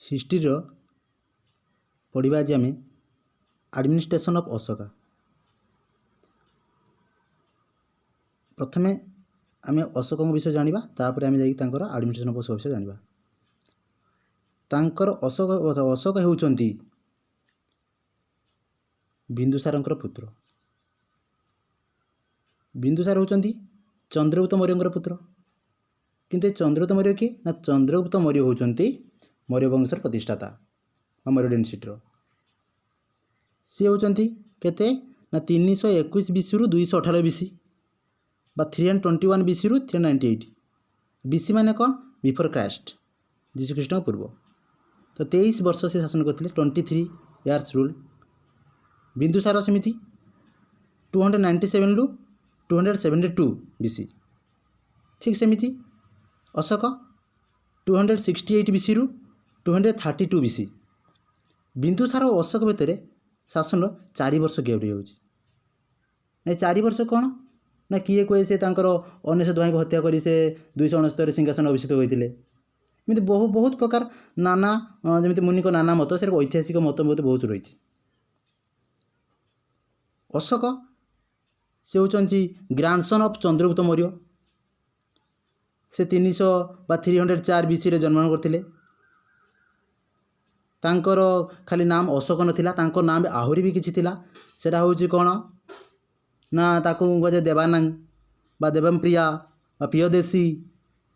History पढ़ा आज आम एडमिनिस्ट्रेशन ऑफ अशोका। प्रथमे आम अशोक विषय जाना तापर आम जाकर एडमिनिस्ट्रेशन ऑफ अशोक विषय जाना। तांकर अशोक होउचंती बिंदुसारंकर पुत्र। बिंदुसार होउचंती चंद्रगुप्त मौर्यंकर पुत्र। किंतु चंद्रगुप्त मौर्य किए ना चंद्रगुप्त मौर्य होउचंती मौर्य वंशर प्रतिष्ठाता मौर्य डेनसिटी सी होउचंती केते ना 321 बीसी रु 218 बीसी बा 321 बीसी रु 398 बीसी माने कौन बिफोर क्राइस्ट जीशुख्रीष्ट पूर्व। तो 23 वर्ष से शासन करते 23 इयर्स रूल। बिंदुसार सेमिति 297 रु 272 बीसी। ठीक सेमिति अशोक 268 बीसी रु 232 बीसी। बिंदुसार और अशोक भितर शासन 4 वर्ष गैप रही 4 वर्ष कौन ना किए कहे से अनेश भाई को हत्या कर 269 सिंहासन अभिषिक्त होते। एमती बहुत प्रकार नाना जमी मुनि को नाना मत से ऐतिहासिक मत बहुत रही। अशोक से होती ग्रांडसन ऑफ चंद्रगुप्त मौर्य। से 300 बा 304 बीसी रे जन्म करते। तांकर खाली नाम अशोक नथिला, तांकर नाम आहुरी भी किछि थिला। सेटा होउची कोन ना ताकू गजे देवानंद बा देवमप्रिया बा प्रियदेशी।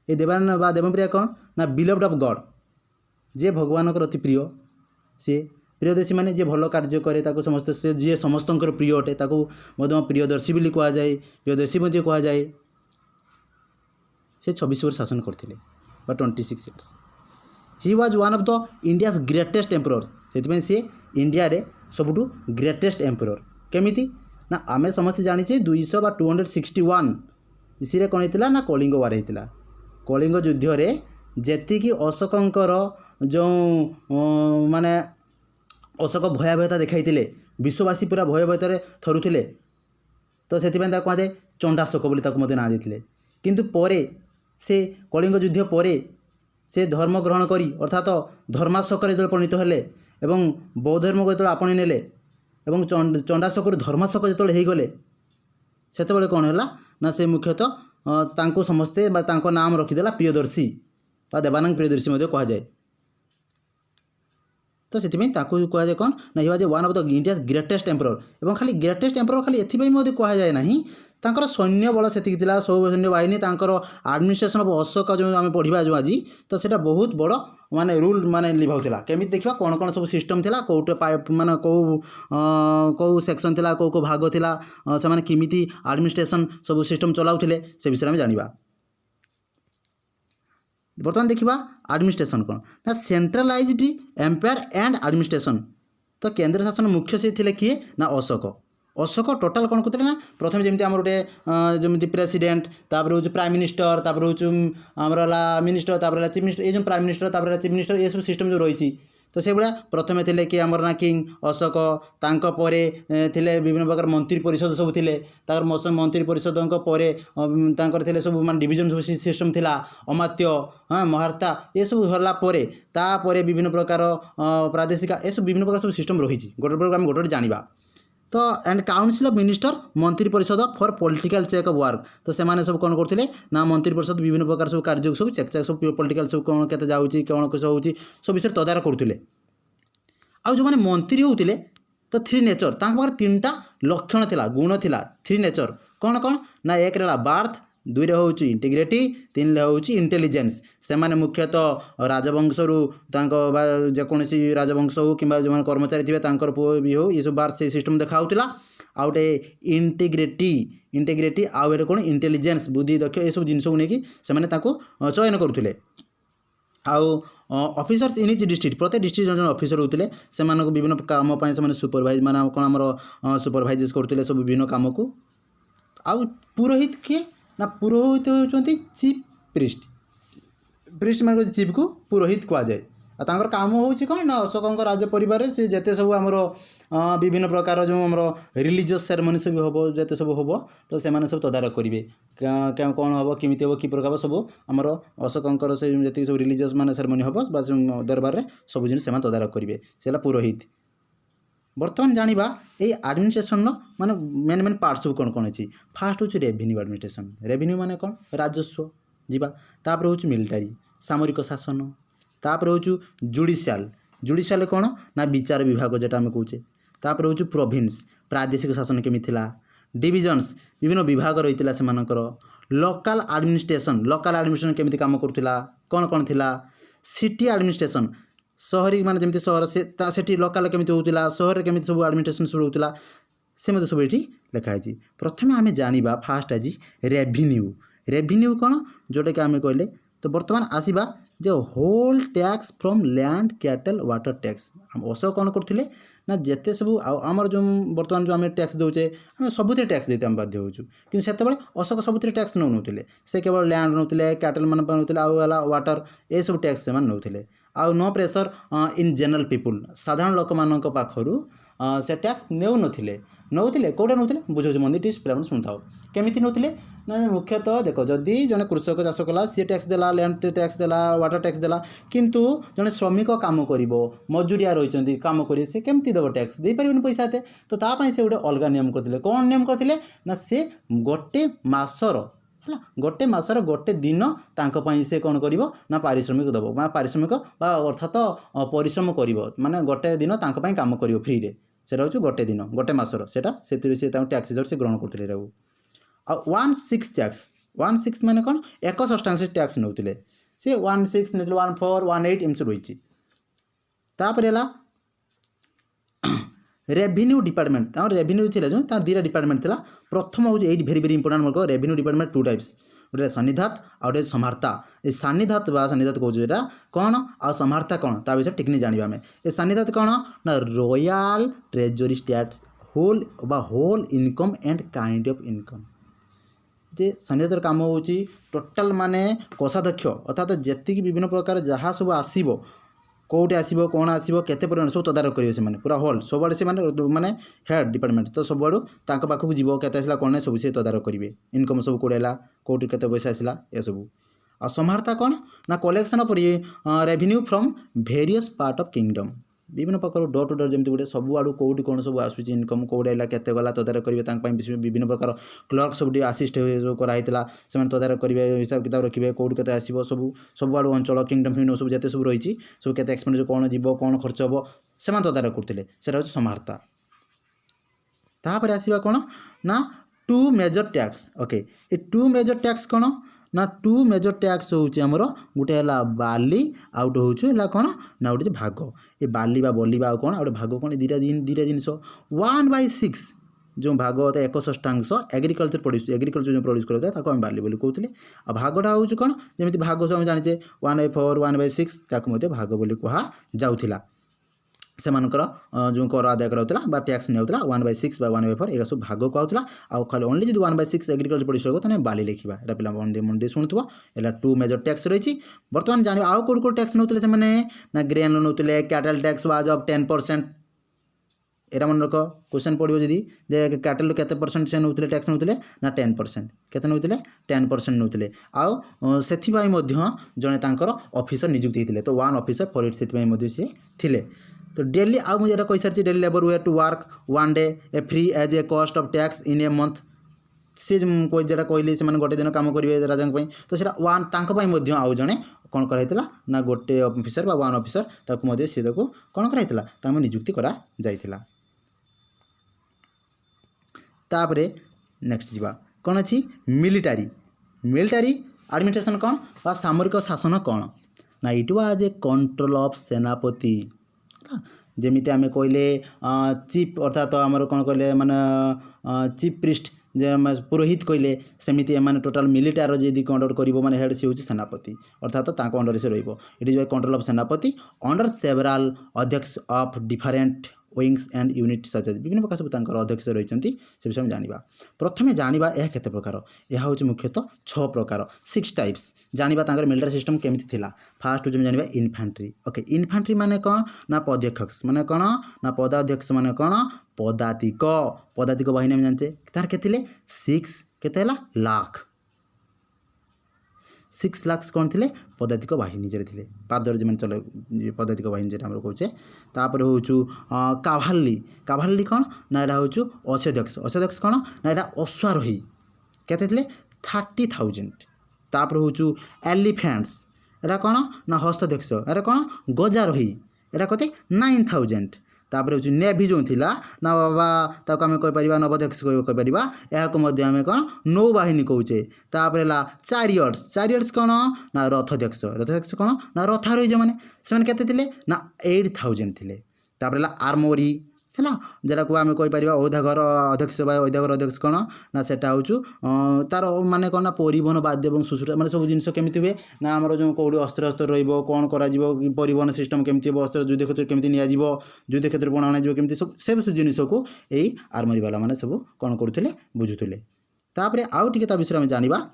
ए देवानंद बा देवमप्रिया कोन ना बिलव्ड ऑफ गॉड, जे भगवान को अति प्रिय। से प्रियदेशी माने जे भल कार्य करे ताकू समस्त से जे समस्तंकर प्रिय अटे ताकू मध्य प्रियदर्शी बोली कहा जाए, प्रियदर्शी मध्य कहा जाए। से 26 वर्ष शासन करथिले बा 26 years. He was one of the India's greatest emperor. से सी इंडिया रे सबुठु ग्रेटेस्ट एम्परर केमिति ना आमे समस्त जानिछे 200 बा 261 इसी कौन होता ना कलिंग वार होता। कलिंग युद्ध रे जेतिकी अशोकंकर जो माने अशोक भयावहता देखाई विश्ववासी पूरा भयभयतार थरुले। तो से कह जाए चंडाशोक बोली ना देते। किंतु परे से कलिंग युद्ध परे से धर्म ग्रहण करी अर्थात धर्माशोक जो परिणत हेले एवं बौद्ध धर्म को जो आपणी नेले एवं चंडाशोक धर्माशोक जो होगले से कौन है ना से मुख्यतः तांको समस्ते तांको नाम रखीदेला प्रियदर्शी बा देवानंद प्रियदर्शी कह जाए। तो से कह जाए कौन ना ही one of the India greatest emperor. एवं खाली ग्रेटेस्ट एम्परर खाली एथि कह जाए ना तांकर सैन्य बल से सब सैन्य बाहिनी तांकर एडमिनिस्ट्रेशन ऑफ अशोक जो आम पढ़ा जो आज तो सेटा बहुत बड़ माने रूल माने लिभाउला। केमिति देखिबा कौन कौन सब सिस्टम थिला कोटे माने कौ सेक्शन थिला कौ भाग थिला से माने किमिति एडमिनिस्ट्रेशन सब सिस्टम चलाउथिले से विषय में जानिबा। बर्तमान देखिबा एडमिनिस्ट्रेशन कौन ना सेंट्रलाइज्ड एम्पायर एंड एडमिनिस्ट्रेशन। तो केंद्र शासन मुख्य से थिले किए ना अशोक। अशोक टोटाल कौन करते ना प्रथम जमी आम गोटे जमी प्रेसिडेंट तापर हूँ प्राइम मिनिस्टर तापर हूँ आमर मिनिस्टर तापर चीफ मिनिस्टर ये जो प्राइम मिनिस्टर तापर चीफ मिनिस्टर ये सब सिस्टम जो रही। तो से भाया प्रथमे थे कि आमर ना किंग अशोक तांको परे थिले विभिन्न प्रकार मंत्री परिषद सब थिले। तापर मंत्री परिषद तांकर थिले सब मान डिवीजन सब सिस्टम थिला अमात्य हाँ महार्ता ये सब होला परे तापरे विभिन्न प्रकार प्रादेशिक ये सब विभिन्न प्रकार सब सिस्टम रही गोटे प्रकार आम गोटे जानिबा। तो एंड काउंसिल ऑफ मिनिस्टर मंत्री परिषद for political check of work. तो से सब कौन करते ना मंत्री परिषद विभिन्न प्रकार सब कार्य सब चेक चेक सब पॉलिटिकल सब कौन के जाऊँगी कौन किस हो सब विषय तदारख करुले। आउ जो मैंने मंत्री होते तो 3 नेचर पाखे 3टा लक्षण थिला गुण थिला 3 नेचर कौन कौन ना एक रहा बार्थ 2 रे हूँ इंटीग्रिटी 3 रे हूँ इंटेलिजेंस। से माने मुख्यतः राजवंशरू जेकोसी राजवंश हो कि जो कर्मचारी थे पुओ भी हो ये सब बार से सिस्टम देखाऊला। आउटे इंटीग्रिटी आउ कौन इंटेलिजेंस बुद्धि दक्ष ये सब जिनस नहीं से चयन करुले। आउ ऑफिसर्स इन इच डिस्ट्रिक्ट प्रत्येक डिस्ट्रिक्ट जन ऑफिसर होते से विभिन्न काम से सुपरवाइज माने कौन आम सुपरवाइज करते सब विभिन्न काम को। आउ पुरोहित किए ना पुरोहित होती चीफ प्रिस्ट। प्रिस्ट मान चीफ को पुरोहित कह जाए। तांकर काम होउछि कोन ना अशोकଙ୍କ राज्य परिवार से जेते सब हमरो विभिन्न प्रकार जो हमरो रिलीजियस सेरेमनी सब होबो जेते सब होबो तो से माने सब तदारक करिवे कोन होबो किमिति होबो कि प्रकार सब हमरो अशोकଙ୍କ से जेते सब रिलीजियस माने सेरेमनी होबो बस दरबार रे सब जिन से तदारक करिवे सेला पुरोहित। बर्तमान जानिबा ए एडमिनिस्ट्रेशन माने मेन मेन पार्ट सब कोन अछि। फास्ट होछि रेवेन्यू एडमिनिस्ट्रेशन। रेवेन्यू माने कोन राजस्व जीवा तापर होछि मिलिटारी सामरिक शासन तापर होछु जुडिशियल जुडिशियल कोन ना विचार विभाग जेटा हम कहूचे तापर होछु प्रोविंस प्रादेशिक शासन केमि थिला डिविजन्स विभिन्न विभाग रहितिला से मानकर लोकल एडमिनिस्ट्रेशन केमिति काम करथिला कोन कोन थिला सिटी एडमिनिस्ट्रेशन शहरी माने जेमिति शहर से सेठी लोकल केमिति होतिला शहर केमिति सब एडमिनिस्ट्रेशन शुरू होतिला से मते सब एठी लिखा अछि। प्रथमे आमे जानिबा फास्ट आज रेवेन्यू कोन जोटे के आमे कहले तो वर्तमान आसीबा जो होल tax from land cattle water tax हम ओसो कौन करथिले ना जेते सब आमर जो वर्तमान जो आम टैक्स दौचे आम सबुतिर टैक्स देते हम बाध्य होचु कि सेतेबेले अशोक सबुतिर टैक्स नौथिले से केवल लैंड नौथिले कैटल मान नौथिले आला वाटर ए सब टैक्स से नौथिले आउ no pressure in general people साधारण लोक मानक पाखरु से टैक्स नौथिले कौटा नौथिले बुझे मंदिर टी पे शुणुता केमिति नौथिले ना मुख्यतः देख जदि जने कृषक चाष कला सी टैक्स देला लैंड टैक्स देला वाटर टैक्स देला किंतु जने श्रमिक काम करिवो मजूरिया रहिचंती काम करी से केमिति देबो टैक्स दे परिबनि पैसा ते तो ता पई से गोटे अलग नियम करथिले कोन नियम करथिले ना से गोटे मासर है गोटे मासर गोटे दिन तांको पई से कौन करिवो ना पारिश्रमिक देबो पारिश्रमिक अर्थात परिश्रम करिवो माने गोटे दिन तांको पई काम करिवो फ्री रे सेटा होछु गोटे दिन गोटे मासर सेटा सेतिर से तांको टैक्स हिसाब से ग्रहण करथिले रहू आ 16 टैक्स 16 माने कोन 61 टैक्स नौथिले से 16 नेतले 14 18 एमसे रहिछि तापर एला रेवेन्यू डिपार्टमेंट ता रेवेन्यू थिला जो ता दीरा डिपार्टमेंट थिला प्रथम हो एट वेरी वेरी इंपोर्टेंट मको रेवेन्यू डिपार्टमेंट टू टाइप्स गोटे सन्निधात आ गोटे समाहर्ता ए सन्निधात बा सन्निधात कहूँ एटा कौन आ समाहर्ता कौन ता विषय टिकनी जानिबा हमें ए सन्निधात कौन ना royal treasury states whole income and kind of income जे सन्निधातर काम होची टोटाल माने कोषाध्यक्ष अर्थात जेतिक विभिन्न प्रकार जहाँ सब आसीबो कौटे आसीबो कौन आसीबो केते परिमाण सब तदारक करिवे से माने पूरा होल सब से माने हेड डिपार्टमेंट तो सब आड़ू तांको पाखु जीवो केते आसला कोन सब से तदारक करिवे इनकम सब कोडेला कौटे केते पैसा आसला ए सब आ समाहर्ता कौन ना collection of revenue from various part of kingdom विभिन्न प्रकार डोर टू डोर जमी गोटे सब आड़ू कौटी कौन सब आसूँ इनकम कौटे आइला केते गला तदारक करेंगे विभिन्न प्रकार क्लर्क सब आसिस्ट कराइला से तदारक करेंगे हिसाब किताब रखिए कौटी केते आसो सब आड़ू अंचल किंगडम फिंगडम सब जिते सब रही सब केते एक्सपेंडिचर कौन जीव कौन खर्च हम से तदारक करते से समाहर्ता तापर आसवा कौन ना two major tax okay a two major tax कौन ना टू मेजर टैक्स होउचे हमरो गुटे हला बाली आ गुटे होउचे हला कोन ना गुटे भाग ए बाली बा बोली बा कोन आ गुटे भाग कोन दीटा जिनिस 1/6 जो भाग होता 61 एग्रीकल्चर जो प्रोड्यूस करता है ताको हम बाली बोली कहउतले आ भागटा होउचे कोन जेमिति भाग सब हम जानिचे 1/4 1/6 ताको मते भाग बोली कहा जाउथिला से मानकर जो कर आदाय करा टैक्स नहीं 1/6 बा 1/4 एगा सब भाग कहला आउ खाली ओनली जब 1/6 एग्रीकल्चर प्रोड्यूस हो तो बाली लिखा एटा पिला मन दे शुणुव एला टू मेजर टैक्स रही बर्तमान जान आउ कौट कौट टैक्स नौते से ना ग्रेन नौते कैटल टैक्स वाज ऑफ 10% एरा मन रख क्वेश्चन पड़ो जदि कैटल केते परसेंट से नौते टैक्स नौते ना 10% केते नौते 10% नौते आउ से जड़े तांकर ऑफिसर नियुक्त होते तो वन ऑफिसर फॉर इट से थिले तो डेली आउ मुझे कही सारी daily labour were to work 1 day a free as a cost of tax in a month सी कोई जेटा कहली से गोटे दिन काम करेंगे राजा तो सीटा वन तांको आउ जड़े कौन कराइला ना गोटे ऑफिसर बा वन ऑफिसर ताकू सी कौन कराइला नियुक्ति करा जाइथिला तापरे नेक्स्ट जीवा कौन अच्छी मिलिटारी एडमिनिस्ट्रेशन कौन बा सामरिक शासन कौन ना it was a control of सेनापति जमीती आम कहले चीफ अर्थात आमर कौन कहले माने चीफ प्रिस्ट जे पुरोहित कहले सेमिति माने टोटाल मिलिटार जदि अंडर करिवो माने हेड से होची सेनापति अर्थात अंडर से रहिबो it is by control of सेनापति अंडर सेवरल अध्यक्ष of different wings and unit such as विभिन्न प्रकार सब अध्यक्ष रही से विषय जाना प्रथम जाना यह केते प्रकार यह हूँ मुख्यतः 6 प्रकार 6 टाइप्स जाना मिलिटारी सिस्टम केमिति थिला फास्ट हूँ जाना इनफैंट्री ओके इनफैंट्री माने कौन ना पदाध्यक्ष माने कौन ना पदाध्यक्ष माने कौन पदातिक पदातिक बाहिनी में जानते तार के 6 केते लाख 6 लाख कौन थे पदातिक बाहिनी जे थे पादर जो चल पदातिक बाहिनी जो आम कहे तापर हूँ काभाल्ली काभाल्ली कौन ना यहाँ हूँ अश्वध्यक्ष कौन ना यहाँ अश्वारोही केते 30,000 तापर हूँ एलिफेंट्स एरा कौन ना हस्तध्यक्ष एरा कौन गजारोही एरा कते 9,000 तापर हूँ नेभी जो थिला ना बाबा ताको आम कहीपर नवध्यक्ष कहीपर यहाँ आम कौन नौबाहिनी कौचे तापर चारियट्स कौन ना रथध्यक्ष कौन ना रथारोही जो मैंने से केते ना 8,000 थे तापर आर्मोरी है जरा को आम कहीपर औधाघर अध्यक्ष औधाघर अध्यक्ष कौन ना सेटा हूँ तार माने कौन ना परिवहन बाद्य और सुश्रुता माने सब जिनस केमिति हुए ना आमर जो कौड़ी अस्त्र अस्त्र रौन कर परिवहन सिस्टम केमिति हम अस्त्र युद्ध क्षेत्र केमिति नियाजिबो युद्ध क्षेत्र को अणाजिबो केमिति सब से जिनिस को यही आर्मरी वाला माने सब कौन करुले बुझुले तापर आउ टिके ता विषय में जानिबा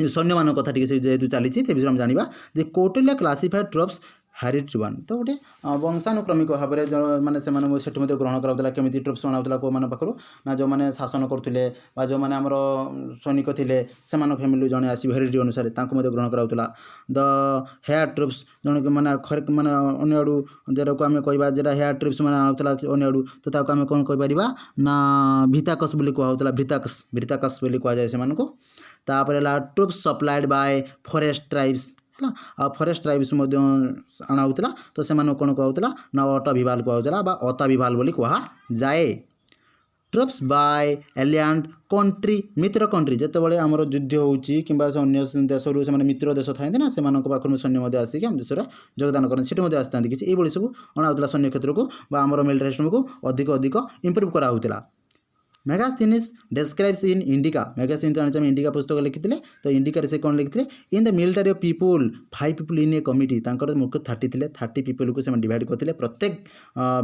सैन्य मान कथा टी जेहेतु चली विषय में जाना जे कौटिल्य क्लासीफाइड ट्रप्स हेरिटेज वन तो गोटे वंशानुक्रमिक भाव में माने से ग्रहण कराला केमी ट्रप्स अणाऊला कौ मान पाखु ना जो मैंने शासन करुले जो मैंने आमर सैनिक थे से फैमिली जड़े आस हेरिटेज अनुसार ग्रहण कराला द हेयर ट्रप्स जन मैंने मैंने अन्य आड़ू जरा को आम कह जरा हेयर ट्रप्स मैंने आणाऊला अन्य आड़ू तो ताको आम कौन कहीपर ना भिताकस कहला भृताकस कहुए से तापर troops supplied by forest tribes है आ फॉरेस्ट ट्राइब्स अणाऊला तो से कौन कहला ना अट विभाल कहला अता विभाल बोली कह जाए ट्रुप्स बाय एलियंट कंट्री मित्र कंट्री जिते आमर युद्ध होती कि अन्य देश से मित्र देश था ना से पाखु सैन्य आसिक आम देश योगदान करते आसता किसी ये सब अणाऊला सैन्य क्षेत्र को आमर मिलिटारी सिस्टम को अधिक अधिक इम्प्रूव कराऊला Megasthenes describes in Indica Megasthenes आम इंडिका पुस्तक लिखी तो इंडिका से कौन लिखी in the military of people 5 people in a committee मुख्य 30 थे 30 पीपुल को डिवाइड करते प्रत्येक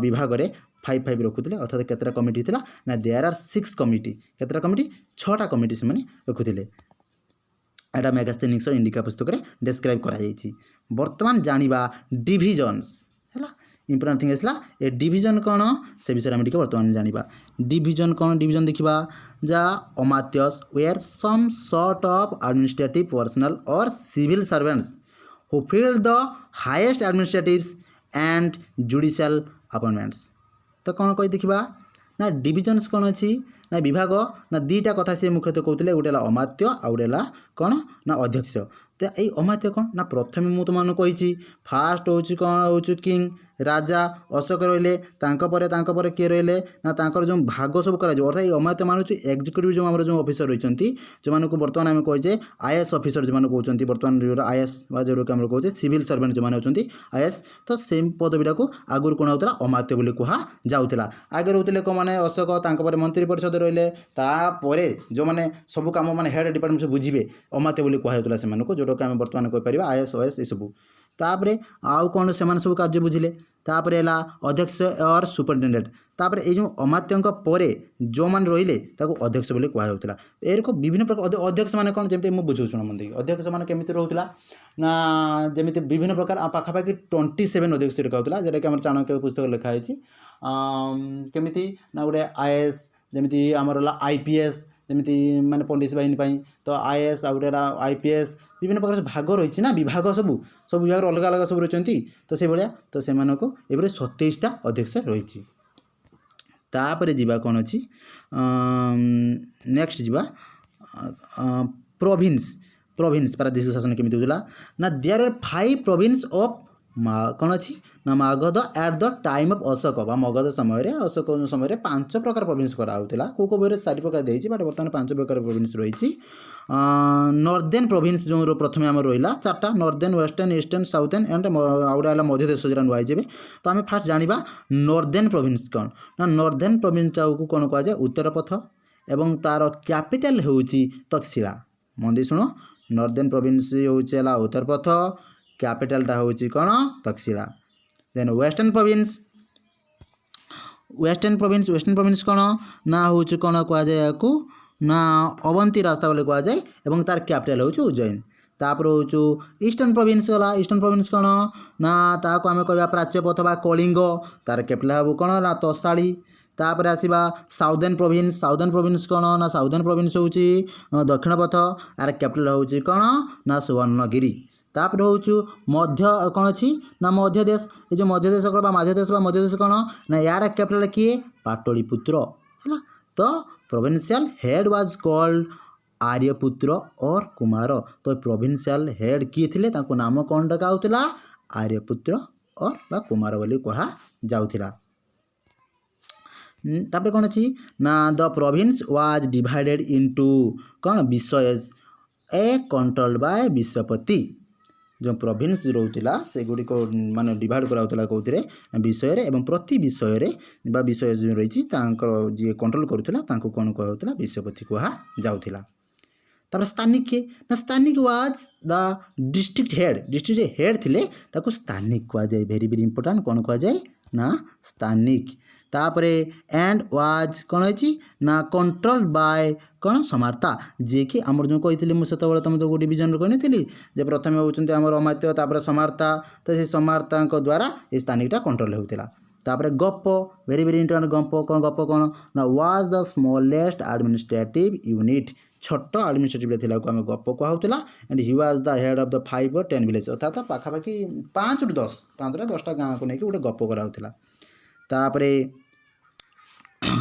विभाग में 5 रखुले अर्थात केतटा कमिटी था ना देयर आर 6 कमिटी केतटा कमिटी 6टा कमिटी से रखुले एटा मेगास्थनीज इंडिका पुस्तक डिस्क्राइब कराई बर्तमान जानिबा डिविजन्स है इंपोर्टेंट थिंग आसला ए डिविजन कौन से विषय में बर्तमान जानिबा डिविजन कौन डिविजन देखा जा amatyas were some sort of administrative personnel और civil servants who fill the highest administratives and judicial appointments तो कौन कही देखा ना डिविजन्स कौन अच्छी ना विभाग ना दुईटा कथा सी मुख्यतः कहते गोटे अमात्य आ गए कौन ना अध्यक्ष तो ये अमात्य कौन ना प्रथम मुझे तुम कही फास्ट हूँ कौन हूँ किंग राजा अशोक रही किए रही ना जो भाग सब कर अर्थात ये अमात्य मान एक्जिक्यूटिव जो आम जो ऑफिसर रही जो बर्तमान आम कहे आईएएस ऑफिसर जो कहते बर्तमान जो आईएएस जो कहे सिविल सर्वेंट जो होती आईएएस तो से पदवीटा को आगुरी कौन होता अमात्य बोली कह जाऊला आगे रोते कौन मैंने अशोक मंत्री परिषद रही तापर जो मैंने सब कम मैंने हेड डिपार्टमेंट से बुझे अमात्य बोली कहला से जोटा कि आम बर्तमान कहीपर आईएएस ओएस ये सब तापर आउ कौन से सब कार्य बुझिले तापर है अध्यक्ष और सुपरिटेडेंट तापर ये जो अमात्यों पर जो मैंने रहिले अध्यक्ष बोली कहला एरक विभिन्न प्रकार अध्यक्ष मैंने कौन जमी मुझे बुझे शुण मंदिर अध्यक्ष मैंने केमी रोला ना जमी विभिन्न प्रकार पाखापाखि 27 अध्यक्ष कहला जोटा कि आम चाणक्य पुस्तक लिखाई केमी ना गोटे आईएएस जमी आमर आईपीएस जमी माने पुलिस बाहिनी तो आईएएस आ गए आईपीएस विभिन्न प्रकार भाग रही ना विभाग सब विभाग अलग अलग सब रही तो से भाया तो से 27टा अध्यक्ष रही तापर जीवा कौन अच्छी नेक्स्ट जीवा प्रोविंस प्रादेशिक शासन केमी होता ना देयर आर 5 प्रोविंस ऑफ कौन अच्छी ना Magadh at the time of Ashok Magadh समय अशोक समय 5 प्रकार प्रोविंस कराला कौ बही 4 प्रकार देती बट बर्तमान 5 प्रकार प्रोविंस रही नॉर्दर्न प्रोविंस जो प्रथम आम रहा 4टा northern western eastern southern and आउटा मध्य देश जो नुआई तो आम फास्ट जाना नॉर्दर्न प्रोविंस कौन ना नॉर्दर्न प्रोविंस को कौन कहुए उत्तर पथ एवं तार कैपिटल हूँ तक्षशिला मंदिर शुण नॉर्दर्न प्रोविंस हूँ उत्तर पथ कैपिटलटा हूँ कौन Taxila then western province western province कौन ना हूँ कौन कहुए ना अवंती रास्ता बोले कहुए और तार कैपिटल हूँ उज्जैन। तापर हूँ ईस्टर्न प्रोविंस गला ईस्टर्न प्रोविंस कौन ना ताको आम कह प्राच्य पथ बा कलिंग तार कैपिटल हूँ कौन ना तोसाड़ी। तापर आसवा साउदर्न प्रोविंस कौन ना साउदर्न प्रोविंस हूँ दक्षिण पथ आर कैपिटल हूँ कौन ना सुवर्णगिरी। तापर हूँ मध्य कौन अच्छी ना मध्यदेश ये जो मध्यदेश मध्यदेश कौन ना यार कैपिटल किए पाटलिपुत्र है। तो प्रोविंशियल हेड वाज कॉल्ड आर्यपुत्र और कुमार। तो प्रोविंशियल हेड किए थे ताको नाम कौन डका होता आर्यपुत्र और बा कुमार बोली कहा जाउथिला। तापर कौन अच्छी ना the province was divided into कौन विषयज ए कंट्रोल्ड बाय विषयपति। जो प्रोविंस रोला से गुड़िक माने डिवाइड कराला कौन विषय एवं प्रति विषय विषय जो रही जी कंट्रोल करूला कौन कहला विषयपति कहा जाउथिला। तापर स्थानिक किए ना स्थानिक वाज द डिस्ट्रिक्ट हेड थिले ताको स्थानिक कह जाए। वेरी वेरी इंपोर्टेंट कौन कह जाए ना स्थानिक। तापर एंड वाज कौन है ना कंट्रोल्ड बाय कौन समार्ता जी कि आमर जो कही मुझे से तुम तो डिविजन कहनी जे प्रथम होती अमात्य तापर समार्ता। तो से समार्ता द्वारा ये स्थानिकटा कंट्रोल होता। तापर गप वेरी वेरी इंपोर्टेंट गप कौन ना was the smallest administrative unit छोट एडमिनिस्ट्रेटिव थिला को आम गप कहूला। And he was the head of the 5 or 10 village अर्थात पाखापाखि 5 ରୁ 10 10टा गाँव को लेकिन गोटे गप कराला। तापर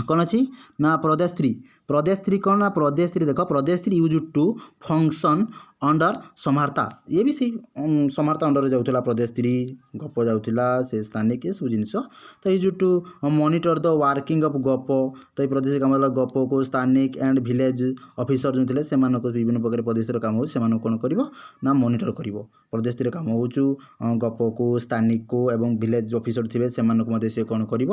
कौन अच्छी ना प्रदेश थ्री कौन ना प्रदेश थ्री देख प्रदेश थ्री यूज टू फंक्शन अंडर समार्ता ये भी सही समार्ता अंडर जाऊला प्रदेश थ्री गप जाऊला से स्थानिक ये सब जिनस। तो use to monitor the working of गप। तो ये प्रदेश काम गप को स्थानिक एंड विलेज ऑफिसर जो थे से विभिन्न प्रकार प्रदेश काम हो कौन कर ना मॉनिटर कर। प्रदेश थ्री काम हो गप को स्थानिक को एवं विलेज ऑफिसर थे से कौन कर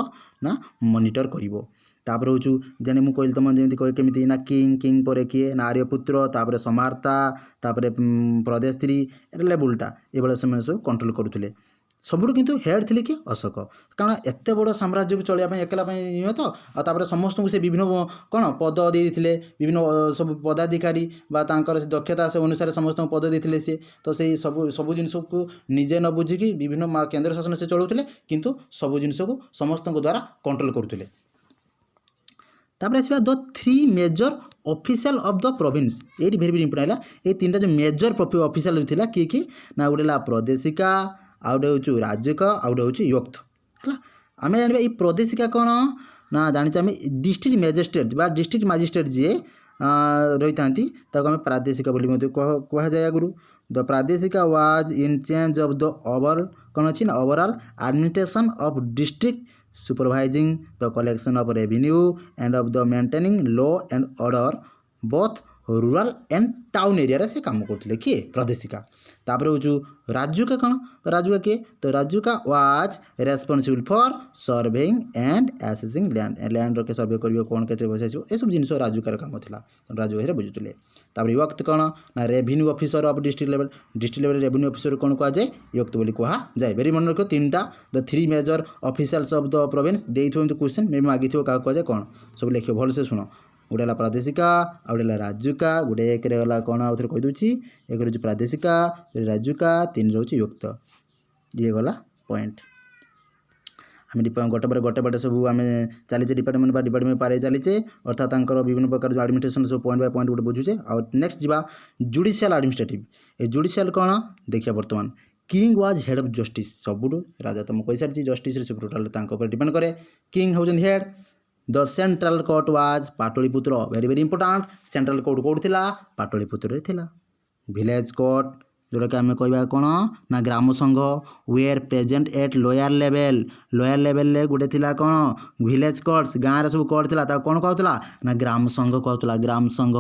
ना मॉनिटर कर। तापर हूँ जेने मुझे कहली तुम जमी कह केमी ना किंग पर किए ना आर्यपुत्र तापर समार्ता तापर प्रदेश थ्री लेवलटा ये से सब कंट्रोल करुले। सबुठ किंतु हेड थे कि अशोक कारण एत बड़ साम्राज्य को चलने एकला नुहे। तो आपर समस्त से विभिन्न कौन पद देते विभिन्न सब पदाधिकारी दक्षता से अनुसार समस्त पद देते सी। तो से सब जिनस को निजे न बुझिकी विभिन्न केन्द्र शासन से चलाऊले किंतु सब जिनस को समस्त द्वारा कंट्रोल करुले। तापर आसवा the 3 major official of the province ये वेरी वेरी इंपोर्टेंट है। ये 3टा जो मेजर ऑफिशियल था किए ना गोटे प्रदेशिका आउटे हूँ राज्यक आउटे हूँ युक्त है। आम जाना ये प्रदेशिका कौन ना जानी आम डिस्ट्रिक्ट मजिस्ट्रेट बा डिस्ट्रिक्ट मजिस्ट्रेट जी रही था आम प्रादेशिका कहुए आगुरी। The pradeshika was in change of the overall कौन अच्छी ना overall administration of district supervising the collection of revenue and of the maintaining law and order both rural and town area से काम करते किए प्रदेशिका। तापर हूँ राज्यका कौन राज्यका किए तो राज्यका was responsible for surveying and assessing land के सर्वे कर कौन के ये सब जिन राज्यकार काम था राज्य बुझुले। तापर युक्त कौन ना revenue officer of district level revenue officer कौन कह जाए युक्त बोली कह जाए। वेरी मन रख 3टा the 3 major officials of the province देते क्वेश्चन मे मागी क्या कह जाए कौन सब लिख भल से शुण। गोटे प्रादेशिका आ गए राज्यका गोटे एक गला कौन आउ थे कहीदे एक रोज प्रादेशिका राज्यका 3 रोच युक्त ये गला पॉइंट। आम गोटे पर गोटे पटे सब आम चलीचे डिपार्टमेंट पारे चलीचे अर्थात विभिन्न प्रकार जो एडमिनिस्ट्रेशन सब पॉइंट बाय पॉइंट गोटे बुझुचे। आ नेक्स्ट जा जुडिशियल एडमिनिस्ट्रेटिव ये जुडिशियल कौन देखिए बर्तमान king was head of justice सबुठ राजा तो मुझे कही सारी जस्टिस सब टोटाल डिपेंड करे किंग हूँ head. The central court was Pataliputra very very important central court court थिला पाटलिपुत्र थिला। विलेज कोर्ट जोटा कि आम कह कौन ना ग्राम संघ where present at lower level गोटे थिला कौन विलेज कोर्ट्स गाँव सब कोर्ट थिला कौन कहला ना ग्राम संघ कहला ग्राम संघ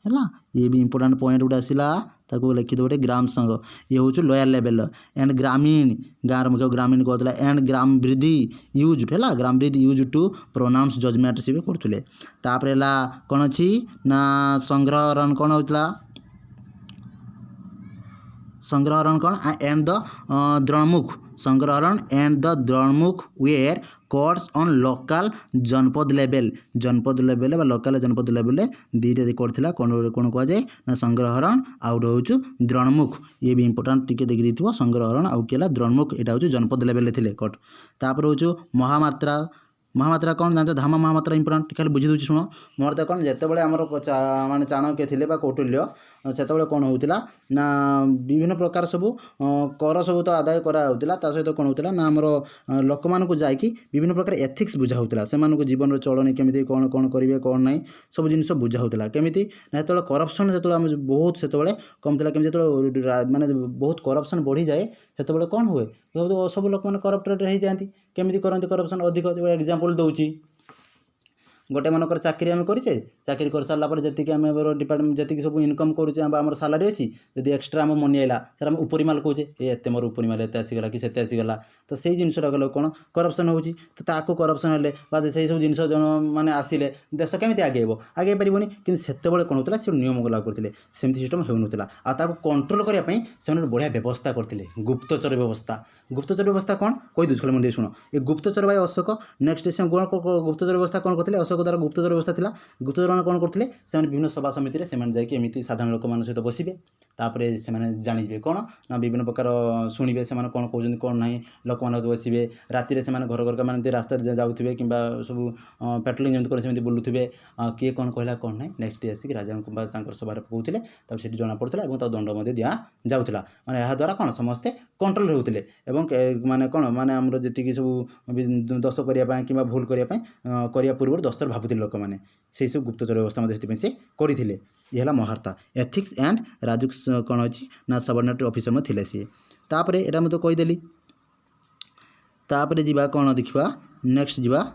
है। ये भी इंपोर्टेंट पॉइंट गोटे आसला ताको लिखिद गोटे ग्राम संघ ये हूँ लोअर लेवल एंड ग्रामीण गाँव मुख्य ग्रामीण कहला एंड ग्राम वृद्धि यूज है ग्राम वृद्धि यूज टू प्रोनाउंस जजमेंट से भी करते। तापर कौन अच्छी ना संग्रह रन कौन होता संग्रहरण कौन and the dronamukha sangrahana and the dronamukha were course on local janapada level बा लोकल जनपद लेवल दुईटा करथिला कौन कह जाए ना संग्रहण आउ हूँ द्रोणमुख ये भी इंपोर्टाट टिके देखी देथिबो संग्रहण आउ केला द्रोणमुख एटा हूँ जनपद लेवल थिले कोट तापर हूँ महामात्रा महामात्रा कौन जानते धामा महामात्रा इंपोर्टाट खाली बुझी दूसरी शुण महामात्रा कौन जितेबाला आमर माने चाणक्य थे कौटिल्य से कौन होता ना विभिन्न प्रकार सबू कर सब तो आदाय कराला सहित कौन होता ना आमर लोक मानक जाकि विभिन्न प्रकार एथिक्स बुझा होता से जीवन चलनी केमी कौन कौन करेंगे कौन ना सब जिन बुझा होता केमी ना जो करप्शन से बहुत से कम था केमी जो माने बहुत करप्शन बढ़ी जाए से कौन हुए सब लोक मैंने करप्टेड हो जाती केमी करती करप्शन अधिक एग्जांपल दूची गोटे मनकर चाकरी आम करें चाकरी कर सारा पर जी आम डिपार्टमेंट जी सब इनकम करुचे आम सालारी अच्छी जब एक्सट्रा आम मनी आइला सर आम उपरी माल कहे ये मोर उपरी माल एत आसीगला कि से आसीगला तो से जिनटा गल कौन करप्शन होची तो ताकू करप्शन हेले बाद से सब जिन मैंने आसिले देश केमी आगेब आगे पारबनी कि से कौन होता से नियम को लागू करते सेमती सिस्टम होता आपको कंट्रोल करने से बढ़िया व्यवस्था करते गुप्तचर व्यवस्था कौन कही दूसरे मन शुण ये गुप्तचर भाई अशोक नेक्स्ट से गुप्तचर व्यवस्था कौन करते अशोक द्वारा गुप्तचर व्यवस्था था गुप्तचर मैंने कौन करते से विभिन्न सभा समिति में जाकि साधारण लोक मान सहित बसवे तापर से जानवे कौन ना विभिन्न प्रकार शुणे से कौन कहते कौन ना लोक मान बसवे राति से घर घर मैंने रास्ता जाऊे कि सब पेट्रोलिंग जमी कर सेमती बुलूवे किए कौन कहला कौन ना नेक्स्ट डे आसिक राजा सभा कहते से जना पड़ता और दंड दि जाऊला मैंने यहाँ द्वारा कौन समस्ते कंट्रोल होते माने कौन माने आमर जी सब दस करने कि भूल करने पूर्व 10 थर भावुले लोक मैंने से सब गुप्तचर व्यवस्था से करते ये है महारता एथिक्स एंड राजू कौन अच्छी ना सबर्डिनेट ऑफिसर में थे सी तापर एटा मैं तो कहीदेली तापर जीवा कौन देखा नेक्स्ट जीवा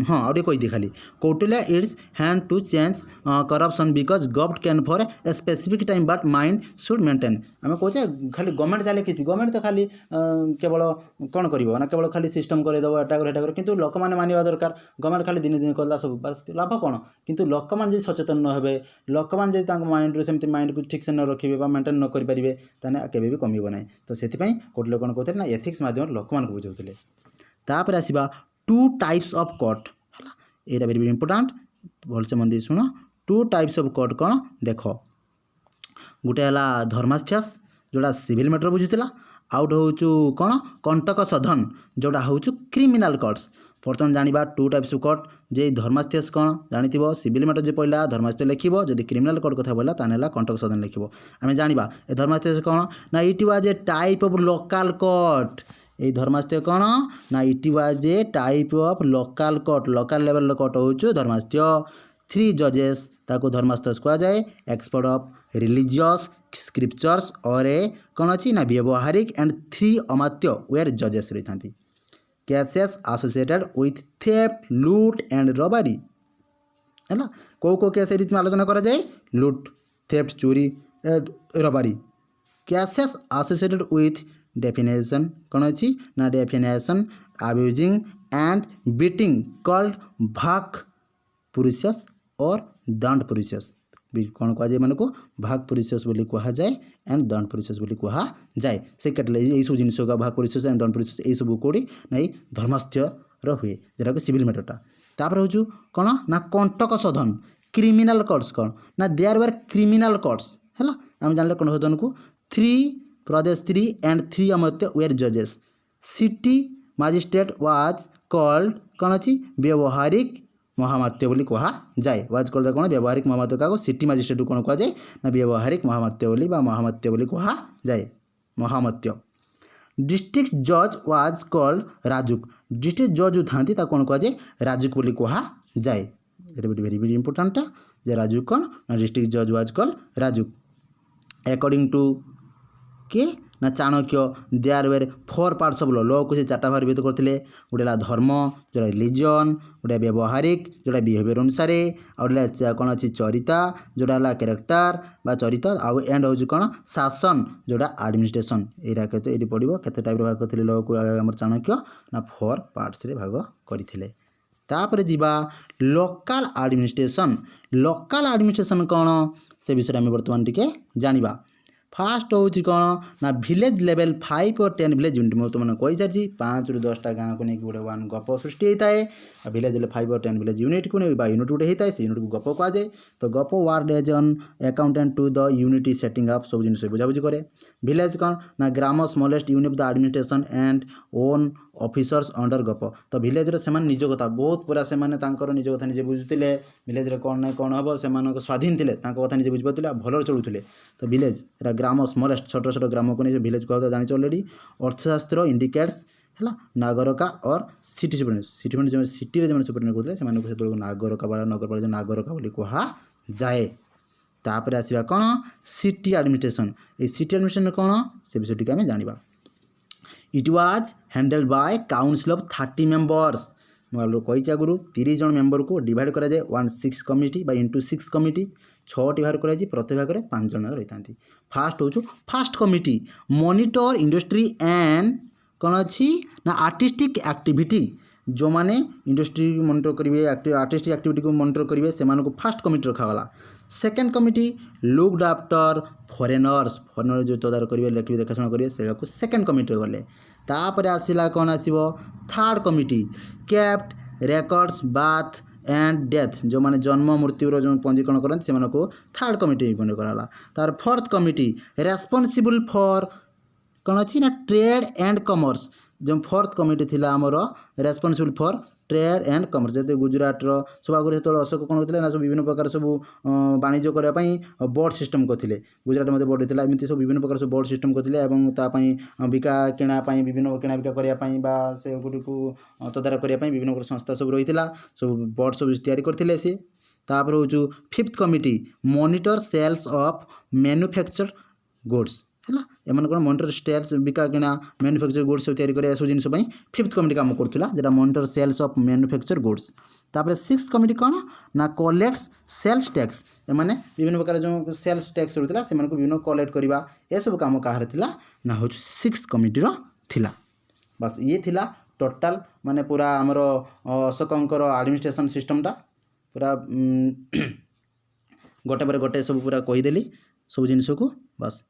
हाँ आउटे कहीदी खाली Kautilya it's hand to change corruption because government can for a specific time but mind should maintain आम कहे खाली गवर्नमेंट चले कि गवर्नमेंट तो खाली केवल कौन कर ना केवल खाली सिस्टम करदेव एटा कर किंतु लोक मैंने मानवा दरकार गवर्नमेंट खाली दिन दिन करला सब बस लाभ कौन किंतु लोक मैंने सचेतन न हे लोक मैंने माइंड से माइंड को ठीक से न रखिए मेंटेन न करेंगे केवे भी कमिब ना तो से कौटिल्य कौन कहते ना एथिक्स मध्यम लोक मान बुझाते तापर आसवा 2 टाइप्स ऑफ कोर्ट है ये वेरी वेरी इंपोर्टाट भलसे मन दी शुण 2 टाइप्स ऑफ कोर्ट कौन देख गोटे है धर्मास्थ्यास जोड़ा सिविल मैटर बुझुला आउट हूँ कौन कंटक सधन जोड़ा हूँ क्रिमिनाल कोर्ट्स बर्तमान जाना 2 टाइप्स ऑफ कोर्ट जे धर्मास्थ्यास कौन जानी सिविल मैटर जो पड़ा धर्मास्थ्य लिखो जब क्रिमिनाल कोर्ट कथा बोला ताने कंटक सदन लिखो आम जाना धर्मास्थ्यास कौन ना it was a type of local court ये धर्मास्थ्य कौन ना it was a type of local court local level court हूँ धर्मास्थ्य 3 जजेस ताको धर्मास्थ्य कह जाए एक्सपर्ट ऑफ रिलीजियस स्क्रिप्चर्स और ए कौन अच्छी ना व्यवहारिक एंड 3 अमात्य वेयर जजेस रही था केसेस एसोसिएटेड विथ थेफ्ट लूट एंड रबारी है ना कौ केस में आलोचना करा जाए लूट थेफ्ट चोरी Rabari cases associated with definition कौन अच्छी ना definition abusing and beating called भाग पुरुषस और दंड पुरुषस कौन कह जाए मानक भाग पुरुषस बोली कह जाए एंड दंड पुरुषस बोली कह जाए से कटले यही सब जिन भाग पुरुषस एंड दंड पुरुषस यही सब कौड़ी ना धर्मास्थ्य हुए जोटा कि सिविल मैटरटा तापर हूँ कौन ना कंटक सधन क्रिमिनाल कोर्ट्स कौन ना देयर वर क्रिमिनाल कोर्ट्स है आम जानले कंटक सदन को 3 प्रदेश 3 एंड 3 अमात्य वेयर जजेस सिटी मजिस्ट्रेट वाज कॉल्ड कौन अच्छी व्यवहारिक महामात्य बोली कह जाए वाज कॉल्ड कौन व्यवहारिक महामात्य क्या सिटी मजिस्ट्रेट कौन कह जाए ना व्यवहारिक महामात्य बोली महामात्य बोली कह जाए महामात्य डिस्ट्रिक्ट जज वाज कॉल्ड राजुक डिस्ट्रिक्ट जज जो था कौन कह जाए राजुक बोली कह जाए वेरी वेरी इंपोर्टाट जे राजुक कौन ना डिस्ट्रिक्ट जज was called Rajuk according to के ना Chanakya there were 4 parts of law को से 4टा भाग विभक्त करते गोटे धर्म जोड़ा रिलीजन गोटे व्यवहारिक जोड़ा बिहेवियर अनुसार आउ कौन अच्छी चरिता जोड़ा कैरेक्टर बा चरित्र आउ एंड हूँ कौन शासन जोड़ा एडमिनिस्ट्रेशन यहाँ ये पड़ो केते टाइप भाग करते लॉ को आम चाणक्य ना 4 पार्ट्स रे भाग करते तापर जीवा लोकल एडमिनिस्ट्रेशन कौन से विषय में बर्तमान टिके जानिबा फास्ट होची कौन ना विलेज लेवल 5 और 10 विलेज यूनिट मैं तुमने कही सारी 5 ରୁ 10टा गाँव को नहीं गोटे वन गप सृष्टि होता है विलेज लेवल 5 और 10 विलेज यूनिट को नहीं यूनिट गोटे होता है से यूनिट को गप कह जाए तो gopa worked as an accountant to the unit setting up सब जिन बुझाबुझी करे विलेज कौन ना ग्राम smallest unit the administration and own officers under gopa तो विलेज रे सेमान निज कथा बहुत पूरा से माने तांकर निज कथा निजे बुझुतिले विलेज रे कोन नै कोन हबो सेमान स्वाधीन थिले तांको कथा निजे बुझबतिले भलर चलुथिले तो विलेज एटा ग्राम स्मॉलेस्ट छोट छोट ग्राम को नहीं विलेज कह जानि ऑलरेडी अर्थशास्त्र इंडिकेट्स है नागरिका और सिटी सुपरिटेंडेंट सिटी रे जो सुपरिटेंडेंट करते से नागरिका बा नगरपालिका नागरिका बोली कहा जाए तापर आसवा कौन सिटी एडमिनिस्ट्रेशन ये सिटी एडमिनिस्ट्रेशन कौन से विषय टी आम जाना it was handled by council of 30 members मुझे कही आगुरी 30 जन मेंबर को डिवाइड करा जाए 1/6 कमिटी बा इंटू 6 कमिटी 6टी भाग कर प्रत्येक भाग में 5 जन रही था फास्ट हूँ first committee monitor industry and कौन अच्छी ना आर्टिस्टिक एक्टिविटी जो मैंने इंडस्ट्री मॉनिटर करेंगे आर्टिस्टिक एक्टिविटी को मॉनिटर करेंगे से फास्ट कमिटी रखागला second committee looked after foreigners जो तदारख करेंगे लिखे देखाशुना करेंगे से सेकेंड कमिटी गले तापर आसला कौन आसो third committee kept records bath and death जो मैंने जन्म मृत्युर जो पंजीकरण करते से थर्ड कमिटी कराला तार फोर्थ कमिटी रेस्पॉन्सिबल फॉर कौन अच्छी ना ट्रेड एंड कॉमर्स जो फोर्थ कमिटी थिला आमर responsible for trade and commerce जैसे गुजरात सब आगे जो अशोक कौन होते ना सब विभिन्न प्रकार सब वाणिज्य करने बोर्ड सिस्टम करते गुजरात में बोर्ड होता एमती सब विभिन्न प्रकार सब बोर्ड सिस्टम करते बिका किणापाई विभिन्न किना बिका करने से गुड़ी तदारख करने विभिन्न प्रकार संस्था सब रही सब बोर्ड सब तैयारी करते सी तापर हूँ fifth committee monitor sales of manufacture goods है एम कौन मॉनिटर सेल्स बिका किना मैन्युफैक्चर गुड्स सब तैयारी करा सब जिन फिफ्थ कमिटी काम करूला जेटा monitor sales of manufacture goods तापर सिक्स्थ कमिटी कौन ना कलेक्ट्स सेल्स टैक्स एमाने विभिन्न प्रकार जो सेल्स टैक्स रहता से विभिन्न कलेक्ट करवा यह सब काम कहार थिला ना हूँ सिक्स्थ कमिटी थिला बस ये थिला टोटाल माने पूरा आमर अशोकंकर एडमिनिस्ट्रेशन सिस्टमटा पूरा गोटे पर गोटे सब पूरा कहीदेली सब जिनस को बस